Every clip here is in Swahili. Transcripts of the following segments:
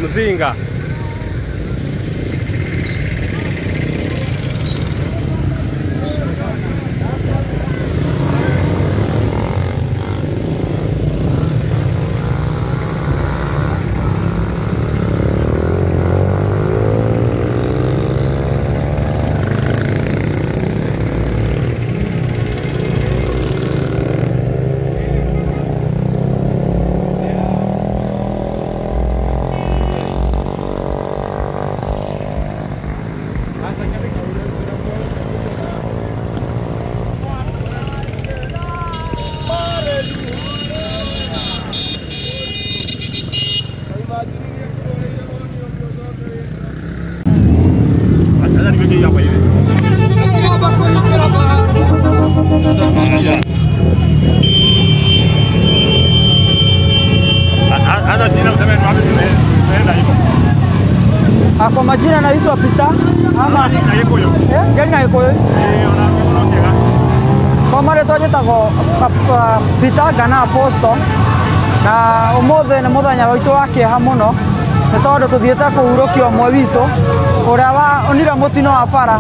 Mzinga. Kwa majina naitwa Peter ama Jani na Gikuyu. Kwa mara twajetago Peter Gana Apostle na umothe ni muthenya witu wa kieha muno ni tondu tuthiete kuhurukio mwe witu uria wa onira mutino wa bara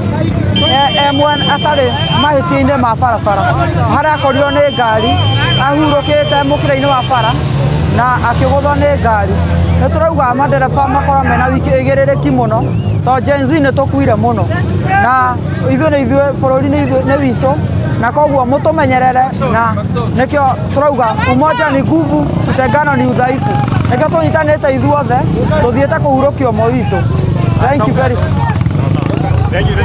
M1 atari mahiki-ini ma barabara haria akorirwo ni ngari ahurukite mukira-ini wa bara na akiguthwo ni ngari. Ni turauga madereba makora mena wiki igiririki muno to Gen Z ni tukuire muno na ithuĩ ni ithuĩ bũrũri ni witu na koguo mutumenyerere na nikio turauga umoja ni nguvu, utengano ni udhaifu. Nikio tunyitanite ithuothe tuthiete kuhurukio mwe witu. Thank you very much. Thank you.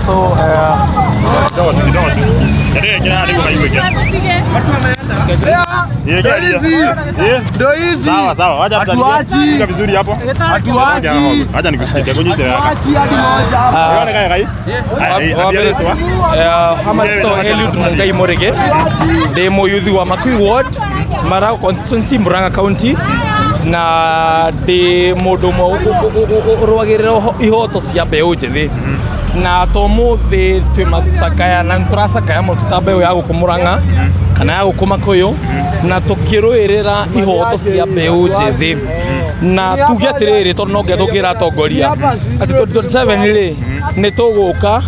So sawa, wacha tuachie vizuri hapo. Acha nikusikie kunyitira hapa. Hamato Eliud Mungai Morege demo youth wa Makui Ward Marau constituency Murang'a County na de modomo rwagirira ihoto cia mbeu njithi na tomuthi twimasakaya na nturasakaya mututa mbeu ya gukumuranga kana ya gukumakuyu na tukiruirira ihoto cia mbeu njithi na tuge atiriri tondu no ngethugira atongoria ati 2027 ri ni tuguka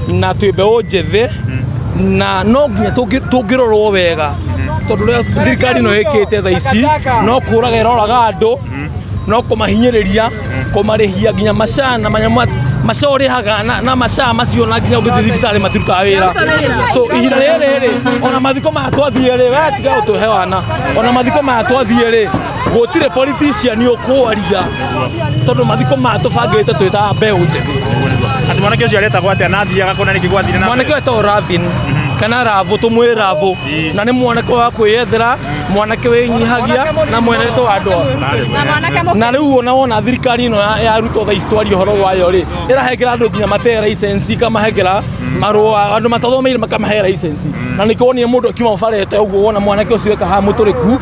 na twi mbeu njithi na no nginya tungirorwo wega tondu ria thirikari no ikite tha ici no kuraga iroraga andu no kumahinyiriria kumarihia nginya macana manyamwa macorihaga na macaa macio na nginya ungithi thibitari matiruta wira so ihinda riri ona mathiko matwathie ri we tiga utuhewana ona mathiko matwathie ri gutire politician ukwaria tondu mathiko matubangite twita mbeu njithi ati mwanake ucio aretagwo atia na thiaga kona niki gwathire na mwanake wetagwo Ravin kana Ravo tumwe Ravo na ni mwanake wa kwiyethera mwanake winyihagia na mwenete wa andu na riu wona thirikari ino ya ruto tha histori horo wayo ri irahengera andu nginya mate license kamahengera marua andu matathomeire makamahe license na nikuonie mundu akiuma barete uguo wona mwanake ucio ekaha muturiku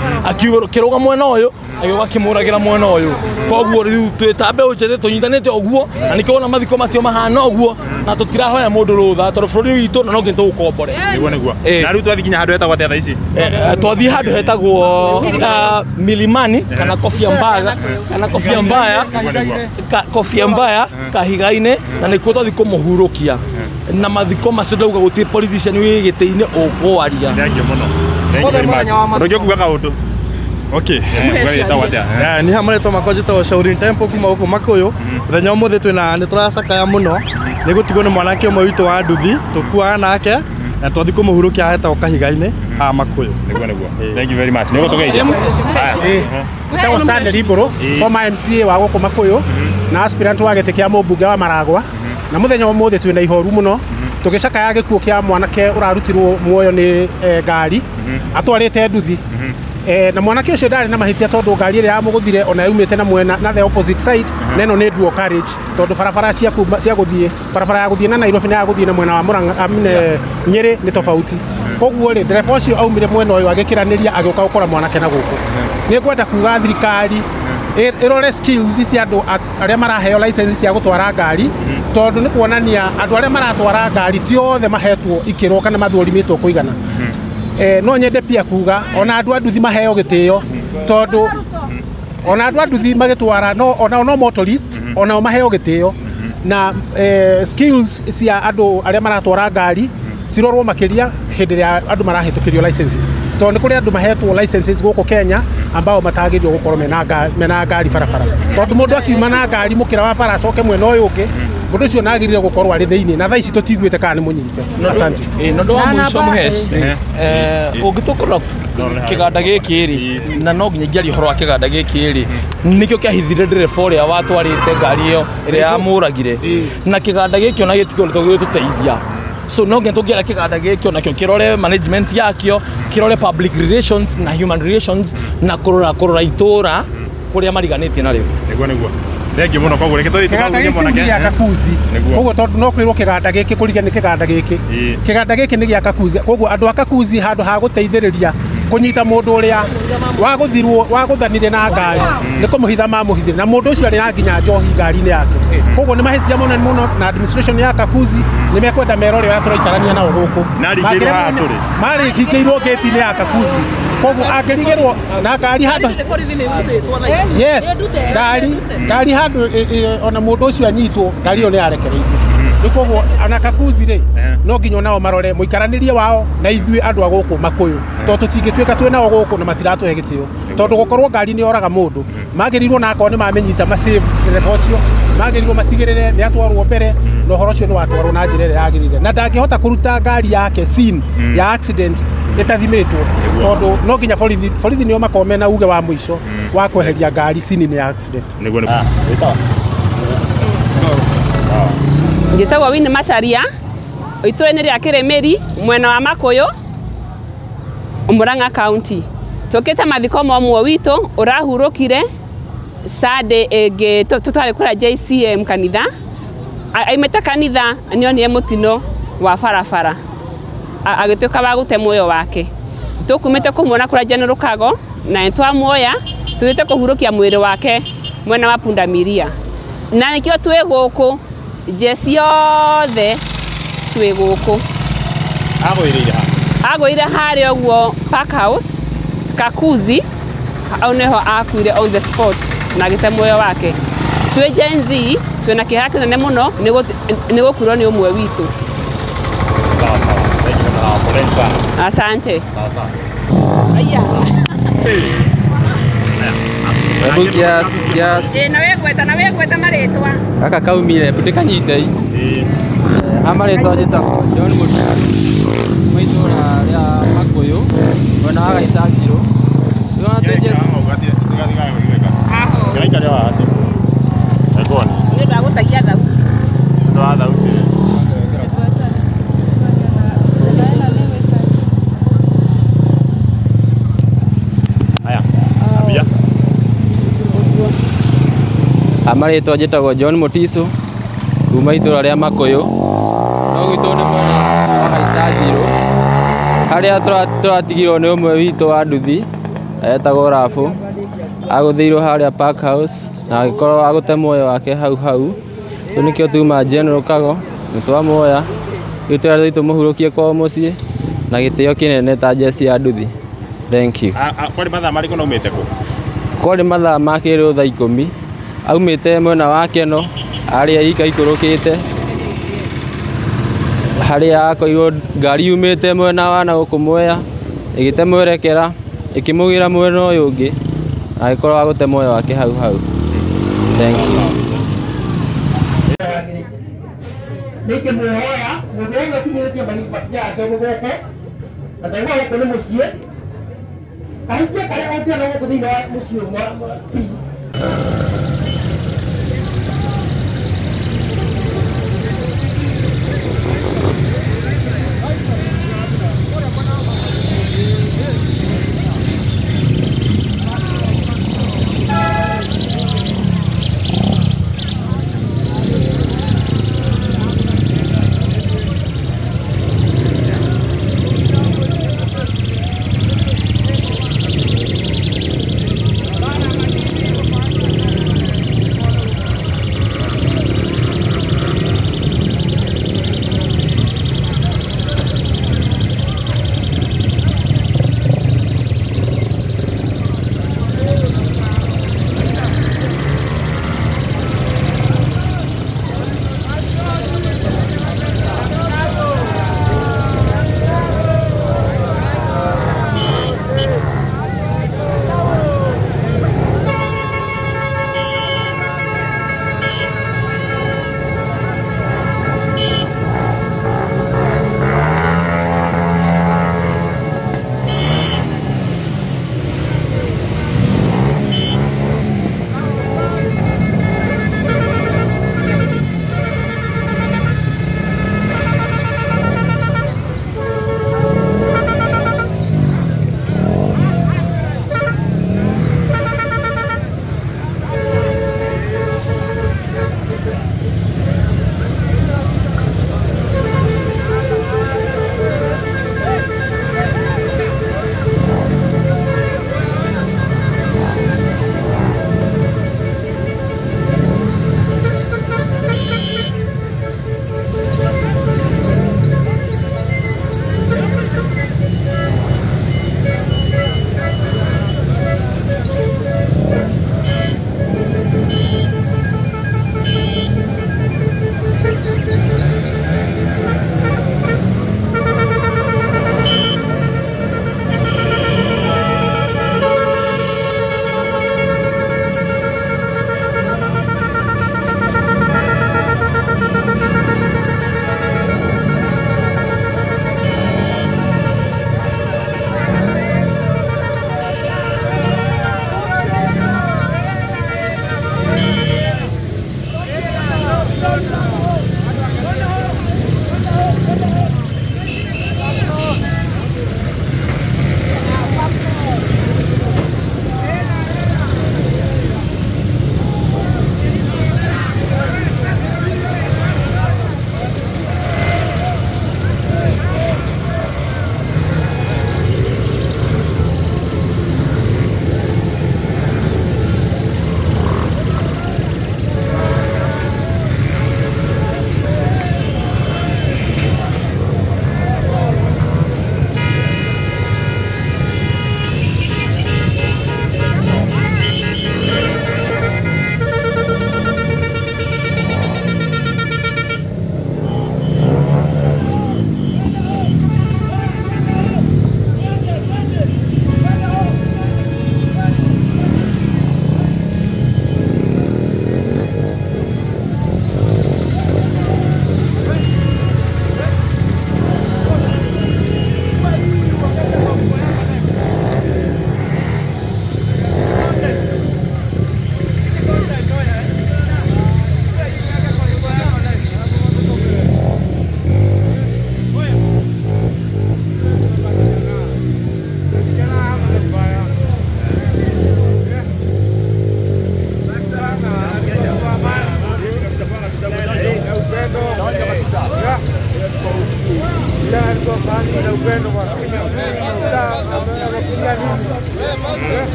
akiruga mwena uyu agiuga kimuragira mwena uyu koguo riu twitambe unjete tunyitanite uguo na nikuona mathiko macio mahana uguo na tutirahoya mundu rutha tondu bururi witu na no nginya tugukombore niguo na riu twathi nginya handu hetagwo atia tha ici twathi handu hetagwo Milimani kana Kofia Mbaya kahiga-ini na nikuo twathi kumuhurukia na mathiko macio ndauga guti politician wi gite-ini ukwaria ndio kuga kaundu. Okay. Ni hamaretwo makonjete wa Shauri Temple kuma huko Makuyu. Muthenya umuthi twina ni turasakaya muno. Ni gutigwo ni mwanake umwe witu wa nduthi tukua nake na twathi kumuhurukia heta kahiga-ini ha Makuyu. Niguo. Thank you very much. Niguo tugeithia. Itago Stanley Liboro, former MCA wa guko Makuyu na aspirant wa gite kia mubunge wa Maragwa. Na muthenya umuthi twina ihoru muno. Tugicakaya gikuo kia mwanake urarutirwo muoyo ni ngari atwarite nduthi na mwanake ucio ndari na mahitia tondu ngari ria yamuguthire ona yumite na mwena na the opposite side neno ni dual carriage tondu barabara cia guthie barabara ya guthie na Nairobi na ya guthie na mwena wa Murang'a Nyeri ni tofauti koguo ri dereva ucio aumire mwena uyu agikiraniria agiuka gukora mwanake na guku ni kwenda kuga thirikari irore skills cia andu aria maraheo license cia gutwara ngari tondu ni kuonania andu aria maratwara ngari ti othe mahetwo ikiro kana mathorimitwo kuigana no nyende pia kuga ona andu anduthi maheo gitio tondu ona andu anduthi magitwara no motorists ona maheo gitio na skills cia andu aria maratwara ngari cirorwo makiria hindi ya andu marahitukirio licenses tondu ni kuri andu mahetwo licenses guku Kenya ambao matagirio gukorwo mena ngari barabara tondu mundu akiuma na ngari mukira wa bara acoke mwena uyu ungi mundu ucio nagirire gukorwo ari thiini na thaa ici tutiguite kana ni munyite asante no ndo mwisho muhes ungitukorwo kiganda giki ri na no nginya ngiari horo wa kiganda giki ri nikio kiahithire ndireba uria watwarite ngari iyo iria yamuragire na kiganda giki ona gitikoretwo gituteithia so no nginya tungiera kiganda giki ona kio kirore management yakio kirore public relations na human relations na kurora itura kuria mariganite na riu niguo Thengi muno koguo reke tuthi tukagurie mwanake ya Kakuzi koguo tondu no kwirwo kiganda giki kurigania kiganda giki ni gya Kakuzi koguo andu akakuzi handu ha guteithiriria kunyita mundu uria wa guthanire na ngari ni kumuhitha mamuhithire na mundu ucio ari na nginya njohi ngari-ini yake koguo ni mahitia muno na administration ya Kakuzi ni mekwenda merore ya turaikarania nao guku mari kikeirwo gate-ini ya Kakuzi koguo angirigerwo na ngari handu yes ngari handu ona mundu ucio anyitwo ngari yo ni arekereirio koguo ana Kakuzi ri no nginya nao marore muikaranirie wao na ithui andu a guku Makuyu tondu tutingituika twi nao guku na matiratuhe gitio tondu gukorwo ngari ni oraga mundu magirirwo na akoni mamenyita masave ndereba ucio magirirwo matigirire ni atwarwo mbere no horo ucio ni watwarwo na njira ĩrĩa yagirire na ndangihota kuruta ngari yake scene ya accident itathimitwo tondu no nginya borithi nio makome na uge wa mwisho wa kweheria ngari scene ya accident niguo ni Njitagwo Winnie Macharia itũra-inĩ rĩa Kĩrĩmĩri mwena wa Makuyu Murang'a County tukite mathiko momwe witu urahurukire Sunday ĩngĩ tutari kura JCM kanitha aimete kanitha nionire mutino wa barabara agituika wa gute muoyo wake tukumite kumwona kura General Kago na twamuoya tuite kuhurukia mwiri wake mwena wa Pundamilia na nikio twi guku jesi yothe twi guku agwire haria uguo Park House Kakuzi au neho akuire on the spot na gite muoyo wake twi Gen Z twina kiha kinene muno ni gukurwo ni umwe witu asante aya Kiasi na wegweta maritwa kaka kaumire butikanyitei amaritwa njitagwo John Mutiso maitura ria Makuyu bona agaicangiro yona teje ni ndagutagia thau amaritwa njitagwo John Mutiso kuma itura ria Makuyu no gwitu ni mwena agaicangiro haria turatigirwo ni umwe witu wa nduthi etagwo Rafu aguthiirwo haria Park House na agikorwo agute muoyo wake hau nikio tuma General Kago nitwamuoya gitwara thitu muhurukie kwa mucii na gitio kinene ta jesi ya nduthi thank you kwari mathaa mariko naumite ku kwari mathaa makirwo thaa 10 aumite mwena wake no aria ikaikũrũkĩte haria akoirwo ngari yumite mwena wa na guku Mwea igite mwerekera ikimugira mwena uyu ungi agikorwo agute muoyo wake hau thank you nike muoya muoya kimirikia bali yake guko atawa ko ni mucie aitia kare aitia no ko thina mucie mwa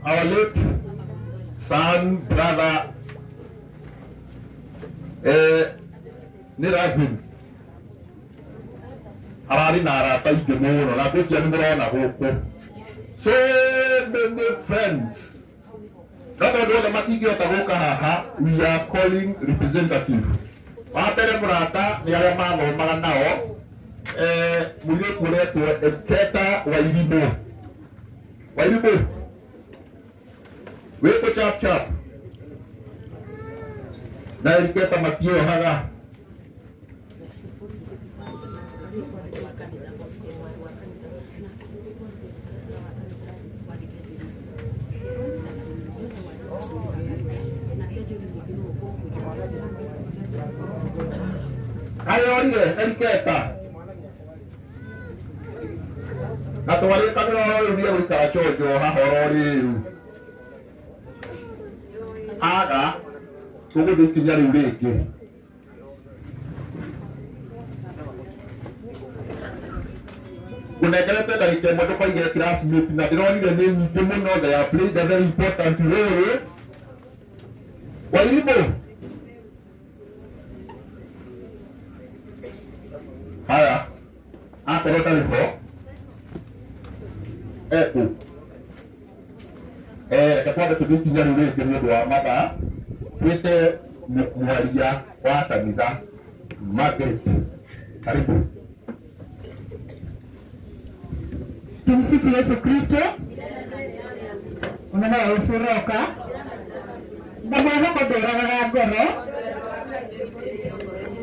Our late son, brother, Nirabin, Arari Nara, Taikumono, Nakusian Rona, so many friends. Not only the Matiki of Tahoka, we are calling representative. Matere Murata, Niarama, Maranao, Muleto, Teta, Wairibo. Wairibo. Wait for chap. Now you get a Matio Haga. Ayonde, Eriketa. Na tuwale kamera uri uri karachojo ha horori. Aga tuko dikinyari ureke. Kunekelete da ikemo to paige classmate na dironi de nyi muno they have played a very important role. Wairibo. Haya, akorota lipo. Kakwada tukikinyari ureke nyodo wa mata. Twete mwalia wa kanitha Margaret. Karibu. Tumsifu Yesu Kristo. Unana usoroka. Ndamwana kodora ngoro.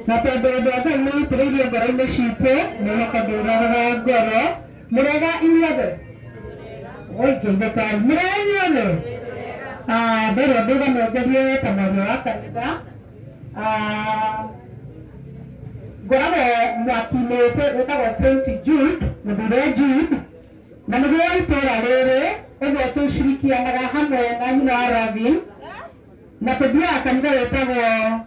Napendeza kama tuliyo ngoro shite, na kodora ngoro. Murega iyabe. Oi jumba murega. Bero bega mojaje pamoja kanisa. Gora mwakimese utawa Saint Jude, Mudure Jude. Na mugera itora rere, ego tushirikiana hamwe na nyina wa Ravin. Na tabia kanisa utawa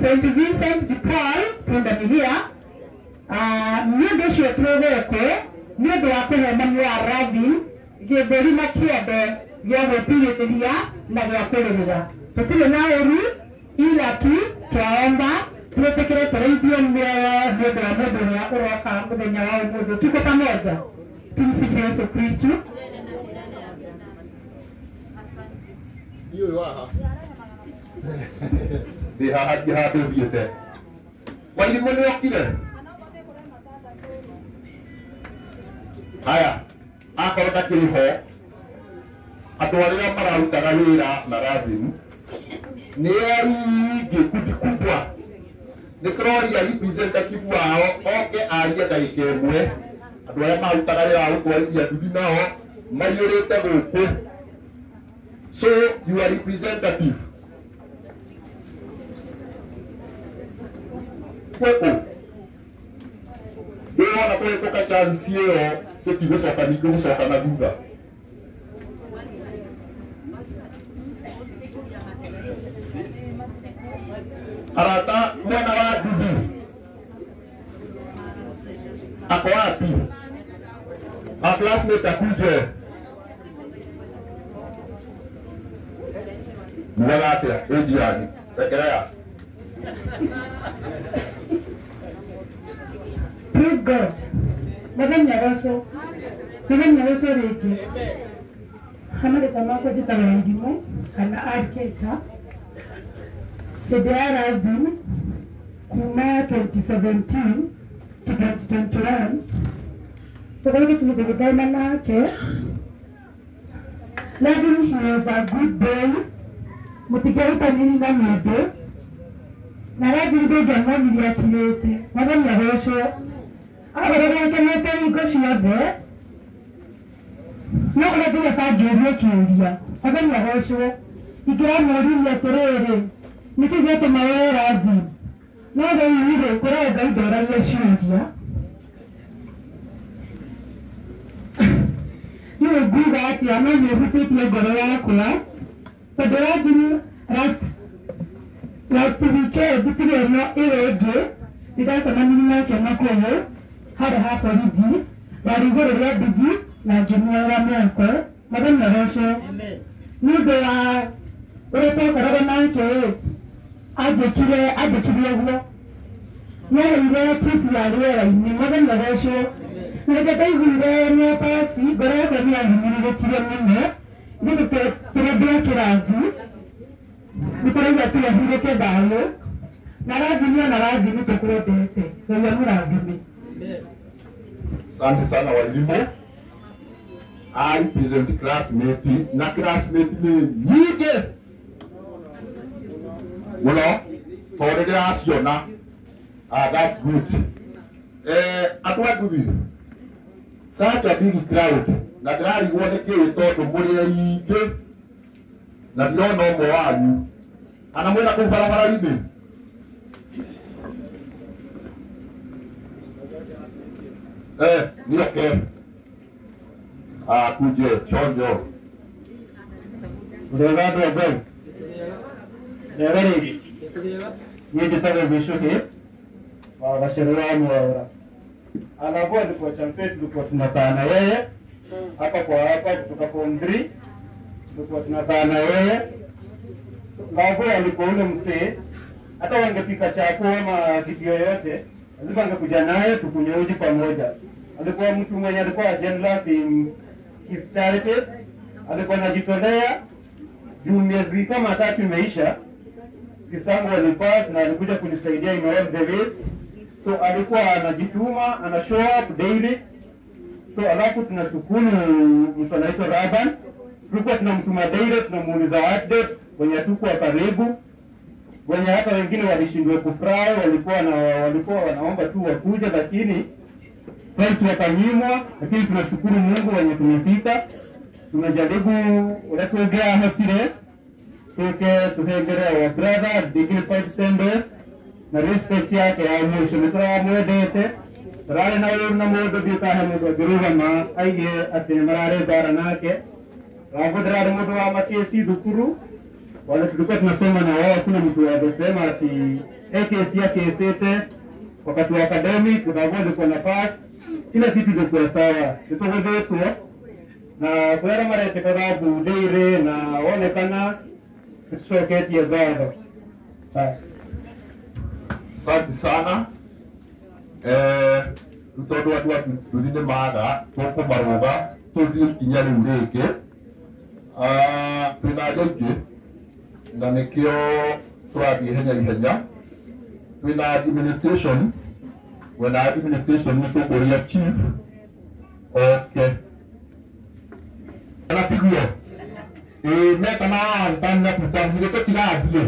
Saint Vincent de Paul kwenda mihia. Nyondo shio tuweke, nyondo wako na wa Ravin. Getheri makiende ya gutiria na ya kureruga tutire na uru ila tu twaomba tuwetekere tureithio mioyo ndio wa mundu ya uroka muthenya wa mundu tuko pamoja. Tumsifu Yesu Kristo. Hiyo waha de haji hado biete wali mone okile haya akorota kiriho atwaria mararutaga wira na Ravin ni ari gikundi kubwa ni kroria representative wao oke aria ndagika imwe atwaria marutaga wira wa gutwarithia nduthi nao mayurite guku. So you are representative kweko wana kweka chance yo tukigosoka nikugosoka na duga arata mwana wa Dudu ako wapi? A classmate akuje mwana atia ejiani tekelea. Praise God. Madam Nyaroso Regi. Hamade tamako jitawaindimo kana adketa. Federa Rabin kuma 2017 to 2021. Tukaweke tumepelekana nake. Rabin, he is a good boy. Mutigeuta nini na mwede. Na Rabin bega mwani ya kilete. Madam Nyaroso agaragara niko ciothe no ũrĩa tangĩũria kĩũria Madam Nyaroso ingĩramũũria atĩrĩrĩ nĩkĩ gĩatũma wee Rathi no rĩu-rĩ kũrenga indoragia ciũria niĩ nguga atĩa no nĩũhutĩtie ngoro yakwa tondũ Rathi last weekend tũtirĩ ĩno ĩyo ĩngĩ ndĩracemanirie nake Makuyu harĩ ha borithi yarĩ igũrũ rĩa nduthi na ngĩmuoera moko. Madam Nyaroso nĩ ũndũ wa ũrĩa twakoragwo nake anjĩkire ũguo nĩaheire kĩci ya rĩera-inĩ. Madam Nyaroso reke ndaiguire nĩapasi ngoro yakwa nĩyahinyĩrĩrĩkire mũno nĩ kĩrĩa ndĩa kĩrathi nĩtũrauga tũyahurũke thayũ na Rathi ona Rathi nĩtũkũendete Ngai amũrathime. Asante sana walimu. I present classmate na classmate ni nyingi muno tondũ aciona. That's good. Atwaguthi such a big crowd na ndirarigwo nĩ kĩĩ tondũ mũrĩ aingĩ na ndirona ũmwe wanyu ana mwĩna kũu barabara-inĩ. Ni okay. Kuje chonjo. Uregado bel. Neveri. Ni jitaka bishuki. Washauriwa mwara. Anakuwa kwa champeti tulikuwa tunatana yeye. Hapa kwa hapa kutoka form 3. Tulikuwa tunatana yeye. Ngapo alikuwa ule msee. Hata wangepika chakula ama kitu yoyote. Lazima angekuja naye tukunywe uji pamoja. Alikuwa mtu mwenye alikuwa generous in his charities. Alikuwa anajitolea juu miezi kama 3 imeisha. Sistangu alipass na alikuja kunisaidia in all the ways. So alikuwa anajituma, ana show up daily. So alafu tunashukuru mtu anaitwa Raban. Tulikuwa tunamtuma daily, tunamuuliza update wenye tuko karibu. Wenye hata wengine walishindwa kufurahi, walikuwa wanaomba tu wakuje, lakini kwetu wakanyimwa. Lakini tunashukuru Mungu wenye tumefika. Tumejaribu uletugea hotile tuhengere wa brother dignified sender na respect yake ya mwisho nitwa mwedete rale na yuru na modo bitahe modo birugama aige ate marare bara nake ragodra modo wa makesi dukuru wale tulikuwa tunasoma na wao. Kuna mtu anasema ati kesi yake isete wakati wa academic tunagoje kwa nafasi kila kitu kiko sawa tutogoje tu na kwa mara tekababu deire na onekana tusoketi ya zado. Asante sana. Tutodo watu tulinde maga toko baroga tudi kinyali ureke. Tunaje na nikio turabi henya. Tuna administration when administration ni to chief. Okay. Anapigwa. Meka na ntanda kutangira ko tiradie.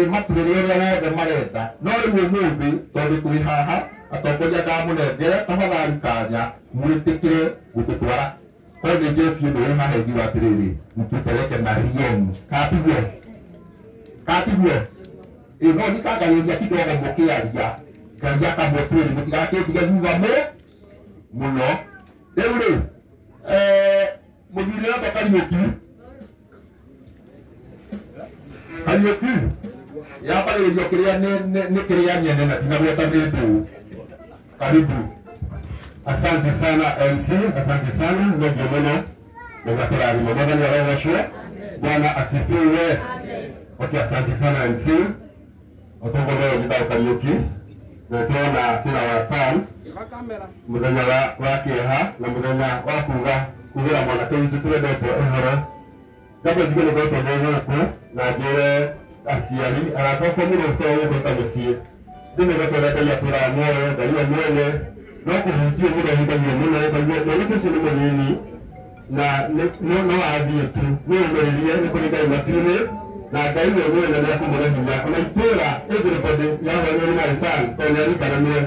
Maturere ya wothe mareta. No riwe muthi tondu twi haha atongoria ndamunengere tafadhali kanya mwitikire gututwara kode Jesu ndo ina hegi wa tiriri mtupeleke na rieni katigwe no nikagayiria kidogo mukiaria ngaria kamotwiri mutigaketiga thutha muno riu muthuri na Kariuki yambagĩrĩrio kĩrĩa nĩ kĩrĩa nyene na tinagweta mĩndũ. Karibu. Asante sana MC, asante sana ndio mwana na turathima mwathani arogocwo. Bwana asifiwe. Okay, asante sana MC. Otongoleo Gitau Kariuki. Na tuona kila wasan. Muthenya wa kĩeha na muthenya wa kugira mwanake witũ twendete ũhoro. Jambo jingine gũtwo nĩ gũkũ na njĩre aciari aratoka mũno gũkũ ta mũciĩ. Ndĩmĩgũtũrete ya tũra muoyo Ngai mwene no kũhutio mũno hingagia mũno na nĩ kĩcio nĩ mũnini na no athiĩ tu nĩ ũmĩrĩrie nĩ kũrĩ Ngai matu-inĩ na Ngai we mwene nĩ akũmũre hinya ona itũra everybody yahonia nĩ Marisan tondũ nĩ arikananie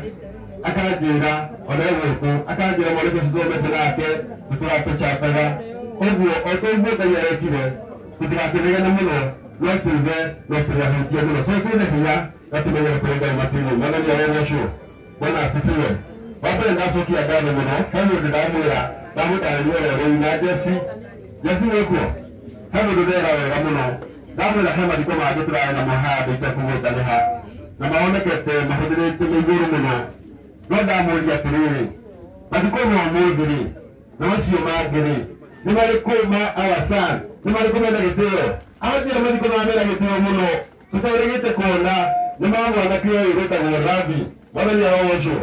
akanjĩra ona gũkũ akanjĩra mwanake ũcio thomete nake tũtiratũchapaga ũguo o ta ũguo Ngai arekire tũtirakĩnegene mũno no tuge no tũrahutia mũno so kwĩna hinya na tũmenyere kũrĩ Ngai matu-inĩ mwathani arogocwo. Bwana asifiwe. Wapende ndacokia ngatho mũno he mũndũ ndamwĩra ndamũtarĩria rĩu na Jesse wĩkuo he mũndũ ndera wega mũno ndamwĩra he mathiko mangĩ tũrarĩ namo handũ itekũgũtanĩha na maonekete mahũthĩrĩte igũrũ mũno no ndamũria atĩrĩrĩ mathiko ma ũmũthĩ-rĩ na macio mangĩ-rĩ nĩ marĩkũ ma Awasan nĩ marĩkũ mena gĩtĩo anjĩra mathiko maya mena gĩtĩo mũno tũtaũrĩgĩte kuona nĩ ma mwanake ũyũ wĩtagwo Rabi mwathani arogocwo.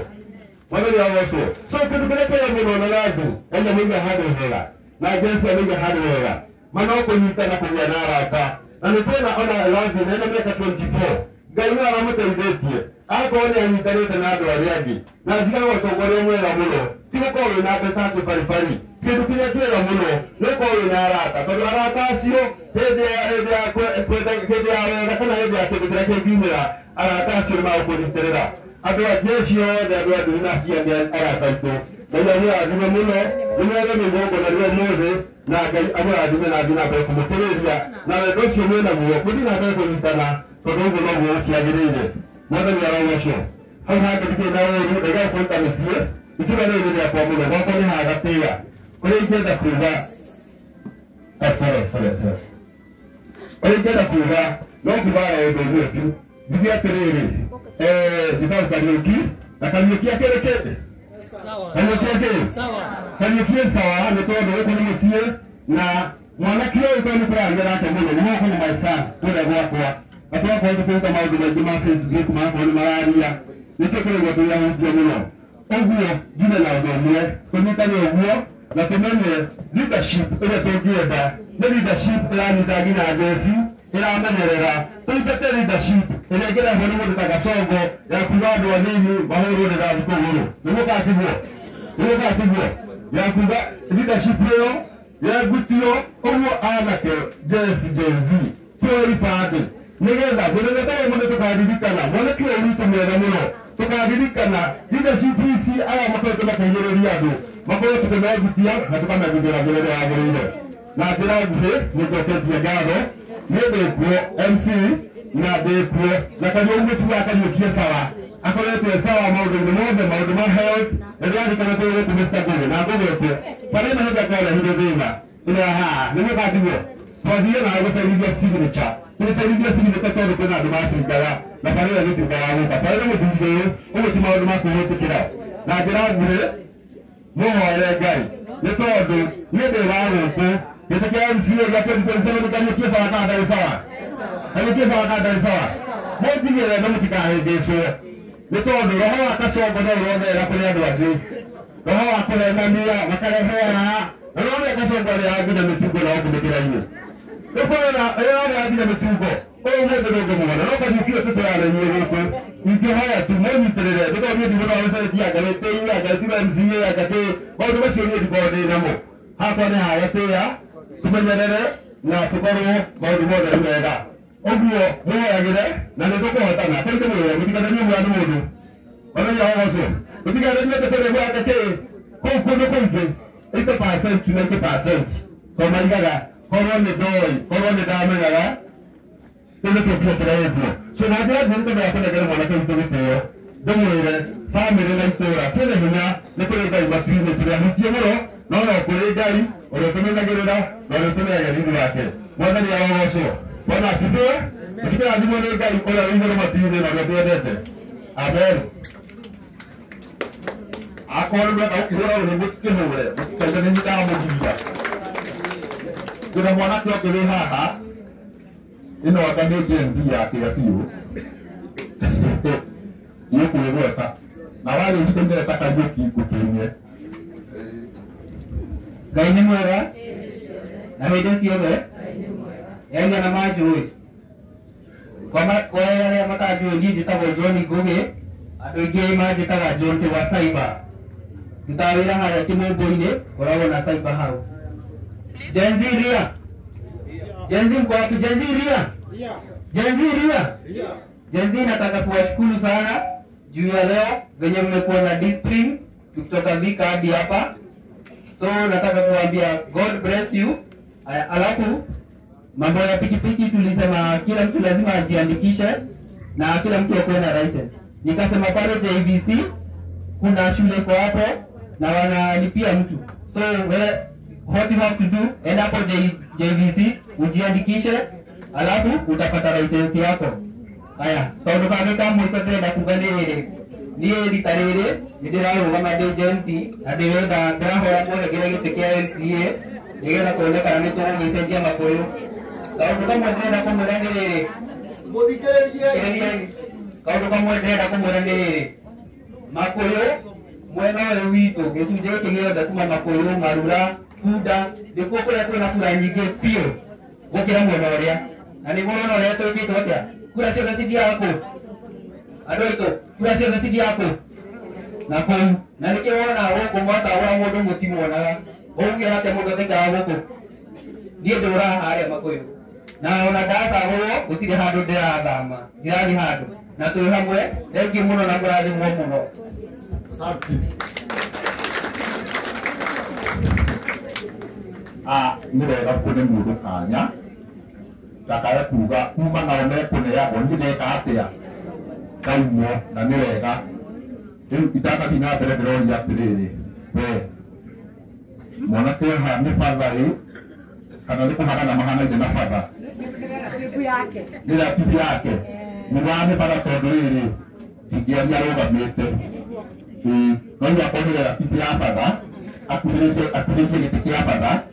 Mwathani arogocwo. So kĩndũ kĩrĩa kĩega mũno na Rabi enya mĩiga handũ hega na Jesse amĩiga handũ hega mana kũnyitana kũgĩa na arata na nĩ tuona ona Rabi nena mĩaka 24 Ngai nĩ aramũteithĩtie agakorwo nĩ anyitanĩte na andũ arĩa angĩ na njigagwo ũtongoria mwega mũno ti gũkorwo wĩna mbeca atĩ baribari. Kĩndũ kĩrĩa kĩega mũno nĩ gũkorwo wĩna arata tondũ arata acio hĩndĩ ya wega kana hĩndĩ ya kĩndũ kĩrĩa kĩngiumĩra arata acio nĩ magũkũnyitĩrĩra. Andũ a Jeshi othe andũ a ndũrĩrĩ na ciana arata aitũ Ngai amũrathime mũno nĩmwende igongona rĩa ũmũthĩ na Ngai amũrathime na athiĩ na mbere kũmũtĩrĩria na wendo ũcio mwĩnaguo gũthiĩ na mbere kũnyitana tondũ ũguo noguo gũkĩagĩrĩire. Mwathani arogocwo. Hau hangĩ ndikĩrĩ na ũũru ndaigaga kũruta mĩciĩ ikiuga nĩ hĩndĩ rĩakwa mũno gwakwa nĩ hagatĩĩa ũrĩa ingĩenda kuuga ũrĩa ingĩenda kuuga no kugaga ũndũ ũmwe tu njuge atĩrĩrĩ Gitau Kariuki na Kariuki akĩrĩkĩte Kariuki sawa nĩ tondũ gũkũ nĩ mũciĩ na mwanake ũyũ tondũ nĩ tũrarĩria nake mũno nĩ gũkũ nĩ Marisan kũrĩa gwakwa na tũgakorwo tũkĩruta maũndũ maingĩ ma Facebook magakorwo nĩ mararia nĩkĩo kĩrĩguo tũrahunjia mũno. Ũguo njuge na ũndũ ũmwe tũnyitane ũguo na tũmenye leadership ĩrĩa tũngĩenda nĩ leadership ĩranyita nginya Jesse ĩramenyerera tũingate leadership ĩrĩa ĩngĩrehwo nĩ mũndũ ta Gacongo ya kuga andũ anini mahũrwo nĩ rathi kũgũrũ nĩgũgatigwo ya kuga leadership ĩyo yengutio ũguo anake Jesse Gen Z tuoe ibandĩ nĩgetha mũthenya ta ũyũ mũndũ tũkaririkana mwanake ũyũ witũ mwega mũno tũkaririkana leadership ici aya makoretwo makĩhinyĩrĩria andũ makorwo tũkĩmegutia na tũkamegundĩra njĩra ĩrĩa yagĩrĩire. Na njĩra nguhĩ nĩnjoketie ngatho nĩ ndĩkuo MC na ndĩkuo na Kariuki tuga Kariuki sawa akoretwo sawa maũndũ-inĩ mothe maũndũ ma health nĩndĩrarikana gũkũ Mr. Ngũgĩ na ngũgĩte barĩ na hĩndĩ akorehire thĩna ĩrĩa haha nĩmũgatigwo twathire nawe gũcerithia signature tũgĩcerithia signature tondũ kwĩna andũ matingaga na barĩ ĩyo gĩtuĩkaga gũka barĩ na mũthuri ũyũ ũguo ti maũndũ ma kwĩhĩtũkĩra na njĩra nguhĩ mũhoere Ngai nĩ tondũ niĩ ndĩ wa gũkũ gĩtĩ kĩa MCA gĩa 2027 Kariuki sawa kana ndarĩ sawa Kariuki sawa kana ndarĩ sawa mũnjigĩre na mũtikahĩngĩcwo nĩ tondũ roho wa Gacongo no ũronera kũrĩ andũ angĩ roho wa kũremania makareheana na roho wa Gacongo arĩa anginya mĩtungo na ũkũmĩkĩra-inĩ nĩkwĩra ĩrĩa anginya mĩtungo ũyũ mũndũ ndũngĩmwona no Kariuki ũyũ tũtũrarĩrie gũkũ ingĩhoya tu mũnyitĩrĩre nĩ tondũ niĩ ndigũna gũcenjia ngatĩi angatiga MCA angatĩ maũndũ macio niĩ ndikorwo ndĩ namo hakwa nĩ hagatĩĩa tũmenyerere na tũkorwo maũndũ mothe nĩ wega ũguo mũhoyagĩre na nĩ tũkũhotana tũrute mũrĩre mũtigananie mwana mũndũ mwathani arogocwo mũtigananie tũtũrĩ gwake kĩ kũu kũndũ kũingĩ 80% to 90% to maigaga korwo nĩ ndoĩ korwo nĩ ndamenyaga tũnĩ tũkio tũreĩtwo so na njĩra nguhĩ nĩ tondũ wa kũnengera mwanake witũ gĩtĩo ndĩmwĩre bamĩrĩ na itũũra twĩna hinya nĩ kũrĩ Ngai matu-inĩ tũrĩahutie mũno no no kũrĩ Ngai ũrĩa tũmenyagĩrĩra na ũrĩa tũmenyagĩrĩra riiri wake. Mwathani arogocwo. Bwana asifiwe. Kita lazima ndio iko ya wingi na matini na ndio ndio. Amen. Akoro ndio ukihora ule mutike hore. Mutike ndio kama mjinga. Kuna mwanamke wake haha. Ino wakane jenzi yake ya fiu. Iyo kuweka. Na wale ndio nataka joki kutumie. Gaini mwera. Na hede siyobe. Yanga na majui. Kwa yale ya makaju ndio jitabo John Goge. Adoge maji taga John te wa cyber. Tutawira haya timu boine kwa na cyber hao. Jenzi ria. Jenzi kwa Jenzi ria. Jenzi ria. Jenzi nataka kuwashukuru sana juu ya leo venye mmekuwa na discipline kutoka Vika hadi hapa. So nataka kuambia God bless you. Alafu mambo ya pikipiki tulisema kila mtu lazima ajiandikishe na kila mtu akuwe na license. Nikasema pale JVC kuna shule kwa hapo na wanalipia mtu. So what you have to do, enda hapo JVC ujiandikishe alafu utapata license yako. Haya, tondu kameka mwikose na kuganire niye ritarire ndirayo kama agency adewenda ndaho ya mwana kile gitekia NCA nigera kuoneka na mtu ngisenjia makoyo. Tondu kama ndenda kumuranire muthikererie tondu kama ndenda kumuranire makoyo mwena wa wito gicunje kigenda kuma makoyo marura fuda ndiko kula kula nyingi fio gukira mwena uria na ni mwana uria twikite atia kura cio gasidi yako adoito kura cio gasidi yako na ko na nikiona woko mwata wa mundu mutimuonaga ugira ate mundu thika goko ndie ndura haria makoyo na ona data ho gutire handu ndirathama ndirathi handu na tuli hamwe thengi muno na ngurathi muno safi nirega kune mundu kanya takaya kuga kuma na omekune yako ndeka atia kaumo na nirega riu itaka thina mbere ndĩroria atĩrĩrĩ we mwanake ha nĩ batha rĩu kana nĩ kũhana mahanaine na batha nĩ ratibu yake nĩwa nĩ batha tondũ rĩrĩ ingĩaria arũgamĩte no nyakwa nĩ ratibu ya batha akuhĩrĩtie gĩtĩ kĩa batha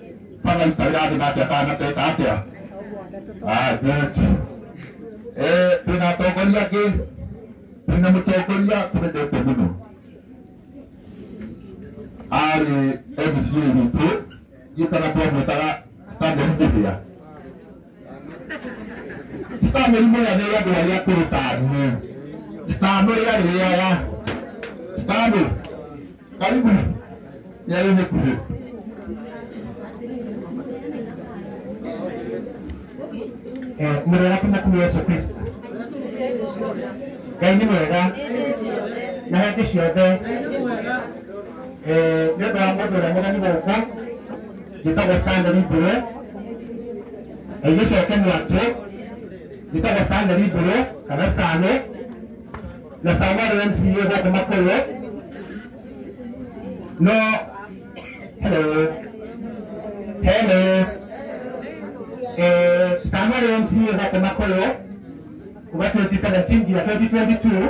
batha ikarĩra thĩ nake akanateka atĩa good. Twina atongoria angĩ twina mũtongoria twendete mũno arĩ MCA witũ gĩtara twamwĩtaga Stanley Mbũthia. Stanley Mbũthia nĩ andũ arĩa akũrũ ta niĩ. Stanley rĩrĩa rĩrĩa Stanley karibu nyarĩ nĩkuhĩ. Murera kuna kumwe Yesu Kristo. Ngai nĩ mwega na hĩndĩ ciothe nĩ ũndũ wa mũndũ ũrĩa mũgeni gũkũ njĩtagwo Stanley Mbũthia. Gĩcoke mwake njĩtagwo Stanley Mbũthia kana Stanley na Samara MCA gũkũ Makuyu. No, hello. Samara MCA gũkũ Makuyu kuva 2017 nginya 2022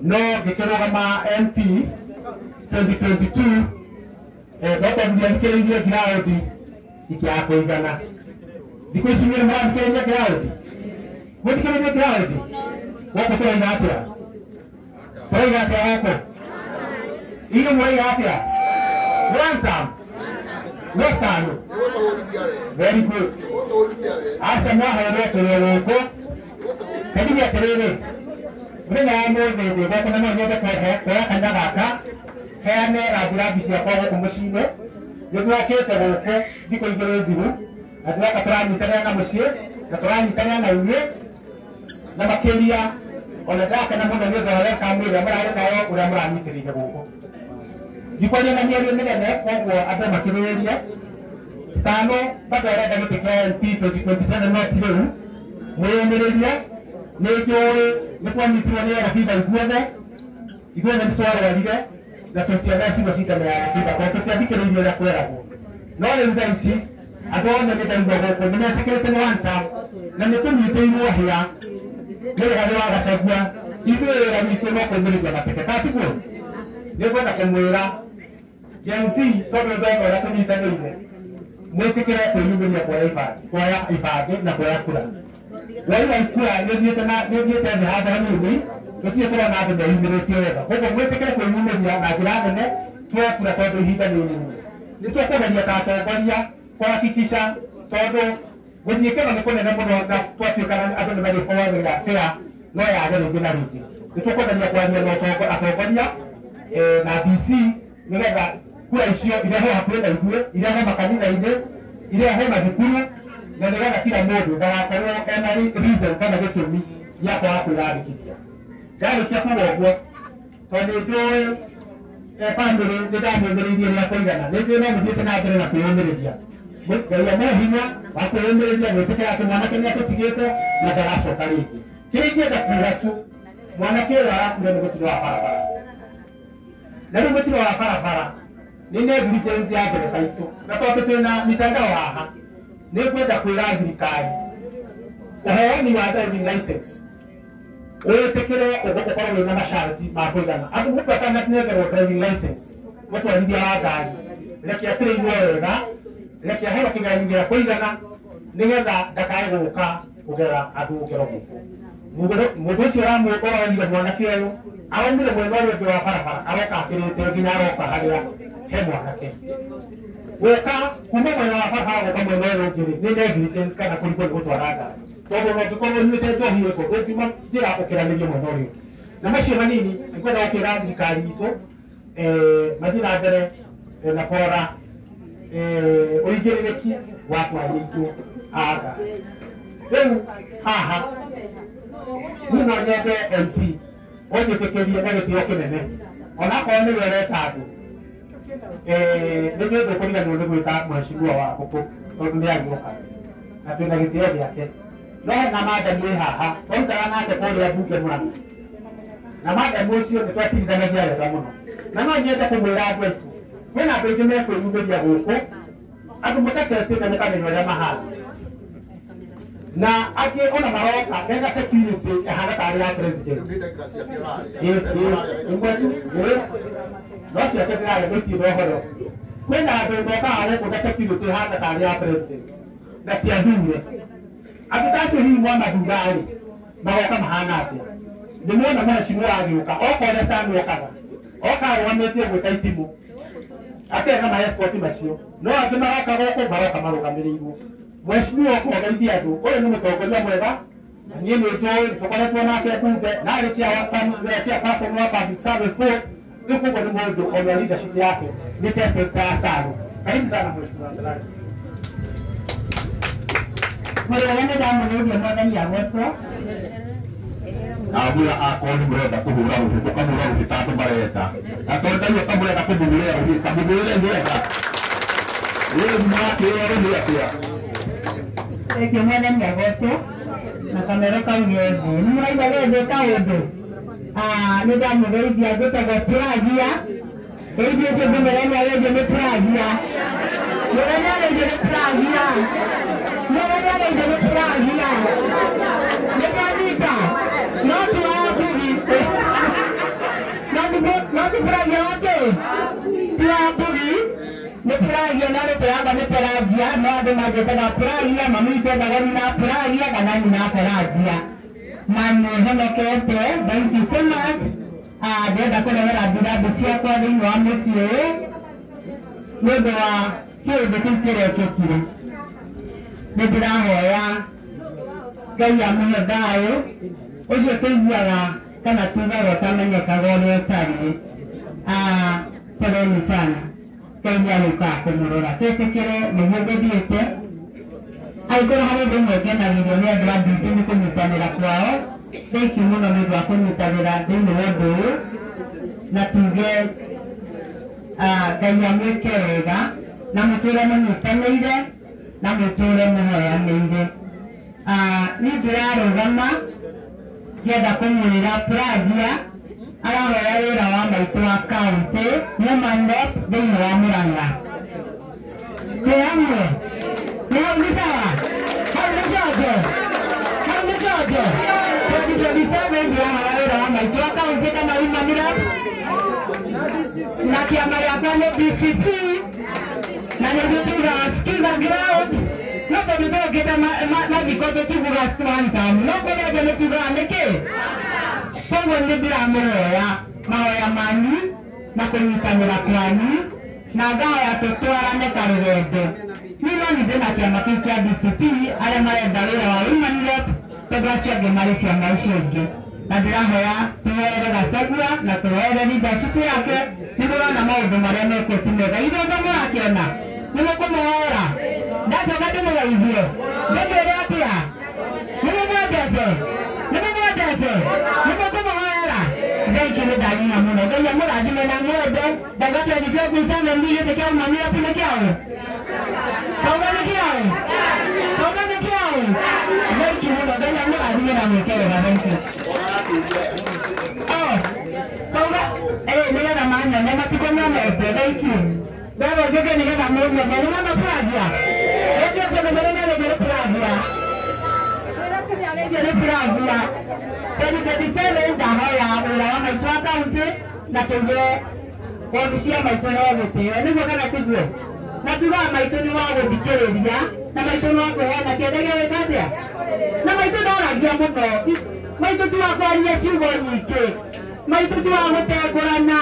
no gĩkĩrũgama MP 2022 gwakwambia thikĩrĩirie ground ikĩaga kũigana. Thikũ ici nĩ mũrathikĩrĩria ground mũthikĩrĩrie ground gũkũ tũraiga atĩa gũkũ inyuĩ mũraiga atĩa ransom western very good asa mwaheire tũrĩ gũkũ kadiri atĩrĩrĩ mũthenya wa mũthĩ gũkũ na no nyende kuoya kanya gaka heane rambirambi ciakwa gũkũ mũciĩ-inĩ nĩtwakĩte gũkũ thikũ igĩrĩ thiru na tũreka tũranyitanĩra na mũciĩ na tũranyitanĩra na inyuĩ na makĩria ona ndakena mũno nĩ ũndũ wa welcome ĩrĩa mũrarĩ nayo ũrĩa mũranyitĩrĩire gũkũ. Ndikwaria na mĩario mĩnene koguo andũ makĩrĩrĩrie Stano bado arenda gĩtĩ kĩa MP 2027 no ti rĩu mwĩyũmĩrĩrie nĩ njũĩ nĩ kwanyitirwo nĩ Rabitha ithuothe nĩ twarwarire na tũtiaga ciugo cindano ya Rabitha tondũ tũtiathikĩrĩirie ũrĩa kweragwo no rĩu thaa ici atone mitaigua gũkũ nĩmetĩkĩrĩte nĩ one term na nĩtũnyitĩirwo hĩa nĩgetha wagacagua ithuĩ wĩra witũ no kũmĩrĩria mateke katiguo nĩngwenda kũmwĩra Gen Z tondũ ndona ũrĩa tũnyitanĩire mwĩtĩkĩre kwĩyumĩria kuoya ibandĩ na kuoya kura waiwa ikura nĩũthiĩte thĩ handũ hanini tũtirĩ tũrona andũ meyumĩrĩtie wega koguo mwĩtĩkĩre kwĩyumĩria na njĩra nene tuoya kura tondũ ihinda nĩ nini nĩtũkũgeria ta atongoria kũhakikisha tondũ gũthiĩ kĩno nĩ kũnene mũno na twatuĩkana andũ nĩ marĩbowagĩra fair no yage rĩngĩ na rĩngĩ nĩtũkũgeria kwaria na atongoria na DC nĩgetha kura icio irehe hakuhĩ na ithuĩ irehe makanitha-inĩ irehe mathukuru na nĩgetha kila mũndũ ndagakorwo ena reason kana gĩtũmi gĩa kwaga kwĩyandĩkithia ndarĩkia kuga ũguo tondũ nĩnjũĩ bamĩrĩ nĩndamwĩmĩrĩirie rĩa kũigana nĩnjũĩ no mũthiĩte na mbere na kwĩyũmĩrĩria Ngai amũhe hinya wa kwĩyũmĩrĩria gwĩtĩkĩra atĩ mwanake nĩatũtigĩte na ndagacoka rĩngĩ kĩrĩa ingĩenda kuga tu mwanake ũyũ arakire nĩ mũtino wa barabara na rĩu mũtino wa barabara nĩ negligence ya ndereba itũ na tondũ twĩna mitandao haha nĩngwenda kwĩra thirikari ũheani wa driving license wĩtĩkĩre ũkorwo wĩna masharti ma kũigana andũ mũndũ atananengerwo driving license mũtwarithia wa ngari reke atĩrĩirwo wega reke aheo kĩgeranio gĩa kũigana nĩgetha ndakae gũka kũgera andũ ngero gũkũ mũndũ ũcio ũramwĩkororire mwanake ũyũ araumire mwena ũrĩa ũngĩ wa barabara aroka akĩrĩte nginya aroka harĩa he mwanake gũka kuma mwena wa barabara gũka mwena ũyũ ũngĩ nĩ negligence kana kũrigwo nĩ gũtwara ngari tondũ ũngĩkorwo nyuĩte njohi ĩko ũngiuma njĩra ũkĩranĩria mwena ũrĩa na macio manini nĩkwenda gũkĩra thirikari itũ mathiĩ na mbere na kũrora ũigĩrĩrĩki wa atwari aitũ a ngari rĩu haha niĩ no nyende MC ũnjĩtĩkĩrie na gĩtĩo kĩnene onakorwo nĩ wereta andũ nĩ nyũndũ kũriganĩrwo nĩ gwĩta mheshimiwa wa Ngũkũ tondũ nĩ agĩũka na twĩna gĩtĩo gĩake no na madam wĩ haha twarutaga nake kũrĩa mbunge Mũrang'a na madam ũcio nĩ twatigithanagia wega mũno na no nyende kũmwĩra andũ aitũ kwĩna andũ aingĩ mekwĩyumĩria gũkũ andũ mũtakestĩte mũkamenya ũrĩa mahana na angĩ ona maroka mena security ĩhana tarĩ ya president no ciake ndĩrarĩ gũtirĩ ũhoro kwĩna andũ mokaga gũkũ na security ĩhana tarĩ ya president na ti athure andũ ta acio hihi mwamathura-rĩ magoka mahana atĩa nĩmuona mheshimiwa agĩũka okorĩa tani okaga oka arũgamĩtie gwĩka itimũ akena maescort macio no angĩ maroka gũkũ maroka marũgamĩrĩirwo mheshimiwa kũgeithia andũ ũyũ nĩ mũtongoria mwega na niĩ nĩnjũĩ tũkoretwo nake bunge na arĩ cia person wa public service board rĩu koguo nĩ mũndũ ona leadership yake nĩ tested ya tano karibu sana mheshimiwa Ndaraja Mwĩrĩga nĩ ndamũrĩirie mwathani agocwo Abura akoni murenda kuhura rubutu kamura rubutu tatu marenda na tonda yo kamurenda kumuhurira rubutu kamuhurira ngega yeye mwake yeye ndio asia eke mwathani agocwo na kamero kaugezi nĩ mũraigua wende kaũndũ nĩ ndamũgeithia njĩtagwo Pelagia ĩithio ũcio ngũmũrania wĩgie nĩ Pelagia mũrania wĩgie nĩ Pelagia mũrania wĩgie nĩ Pelagia nĩmwanyita no tiwabugi no tipuragia wake tiwabugi nĩ Pelagia no nĩtũramba nĩ Pelagia no andũ mangĩtaga Pelagia mami itendaga nyina Pelagia kana nyina Pelagia na nĩhonokete thank you so much ndĩrenda kũrehera mbirandũ ciakwa thĩinĩ wa mũciĩ ũyũ nĩ ũndũ wa kĩũndũ kĩu kĩrekĩkire nĩ ndĩrahoya Ngai amũhe thayũ ũcio tũiguaga kana tugaga ũtamenyekaga ũrĩa ũtariĩ poleni sana Ngai nĩarĩũkaga kũmũrora twĩtĩkĩre nĩguo gũthiĩte angĩkorwo harĩ ũndũ ũmwe ngenagĩrio nĩ andũ a DC nĩ kũnyitanĩra kwao thank you mũno nĩ ũndũ wa kũnyitanĩra thĩinĩ wa ũndũ ũyũ na tuge Ngai amwĩke wega na mũtũũre mũnyitanĩire na mũtũũre mũhoyanĩire niĩ ndĩrarũgama ngĩenda kũmwĩra Pelagia arahoya wĩra wa maitũ wa kaũntĩ Women Rep thĩinĩ wa Mũrang'a twĩ hamwe ni sawa. Haulichoje. 2027 ndio wale wa maitwa kaunti kama imanira. Na kiama ya pale DCP na nyetuza skiza ground. Noko ndio geta mabikoto tubuga stwanta. Noko ndio nyetuza neke. Pongo ndira mahoya manyu na kunyitanira kwanyu na gawa ya tutwarane karugendo. Nino nithina kiama kiu kia DCP aria marenda wira wa women rep tugacia ngemari cia maisha ingi na ndirahoya tuhere Gachagua na tuhere leadership yake nigurona maundu maria mekoti mega ithondo murakiona nimukumuhora ndacoka ndimugeithie ndimwire atia nimumwendete nimukumuhora thank you ndanyina muno ngai murathime na mwende ndagate ndithio sana ndiye tekia mamia pina kiao kaugane kiao thank you muno ngai murathime na mwekere na thank you kauga nigetha manyone matikomyonete thank you ndero njuge nigetha munyone nimamapuragia ndio conemerenere puragia 2027 ndahoya wĩra wa maitũ wa kaunti na tuge wabici ya maitũ he gũtĩo nĩguo kana tiguo na tugaga maitũ nĩ wa gũthikĩrĩria na maitũ no kũheana kĩende gĩwĩka atĩa na maitũ ndoragia mũno maitũ ti wa kwaria ciugo nyingĩ maitũ ti wa gũtengũrana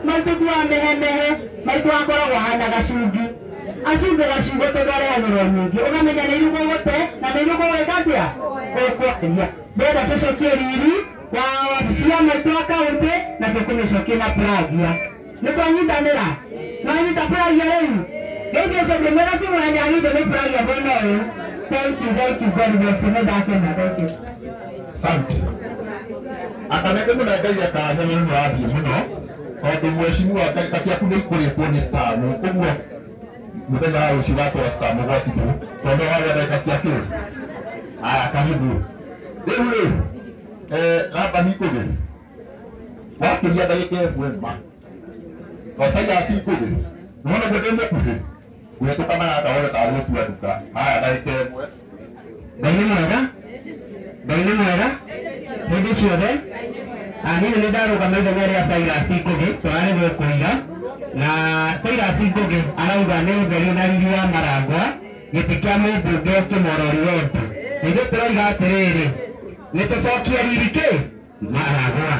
maitũ ti wa mehemehe maitũ wakoragwo hana gacungi acunge gaciugo tũgarehanĩrwo nyingĩ ũkamenya nĩ irugũ gũte na nĩ irugũ gwĩka atĩa gũkwaria ndenda tucokie riri wa wabici ya maitũ wa kaunti na tũkũmĩcokie na puragia nĩ twanyitanĩra nwanyita puragia rĩu gĩithĩ ũcio ngĩmwĩra ti mwanya gĩithĩ nĩ puragia mwena ũyũ thank you God bless you nĩ ndakena thank you asante akaneke mũno ngai akanya nĩ mũrathiĩ mũno tondũ mwecimu wa ngai ciaku nĩ ikũrĩtwo nĩ stamu ũguo mũthenya wa rũciũ gatwara stamu gwa cibũ tondũ wagĩa ndagĩka ciake aya karibu rĩu Labani kũgĩ wakĩria ndagĩka ĩmwe ma Osaiyasi kũgĩ nĩwona gwĩte mũkuhĩ gwĩtũkana ndawone tarĩ gũtua nduka aya ndagĩka ĩmwe Ngai nĩ mwega hĩndĩ ciothe niĩ nĩ ndarũgama ithenya rĩa Cyrus Ngũgĩ twarĩ gwĩkũiga na Cyrus Ngũgĩ arauga nĩ ũtheri na riri wa Marangwa gĩtĩ kĩa mũmbunge Kĩmorori Wembu nĩguo tũroiga atĩrĩrĩ nĩ tũcokie riri kĩ Marangwa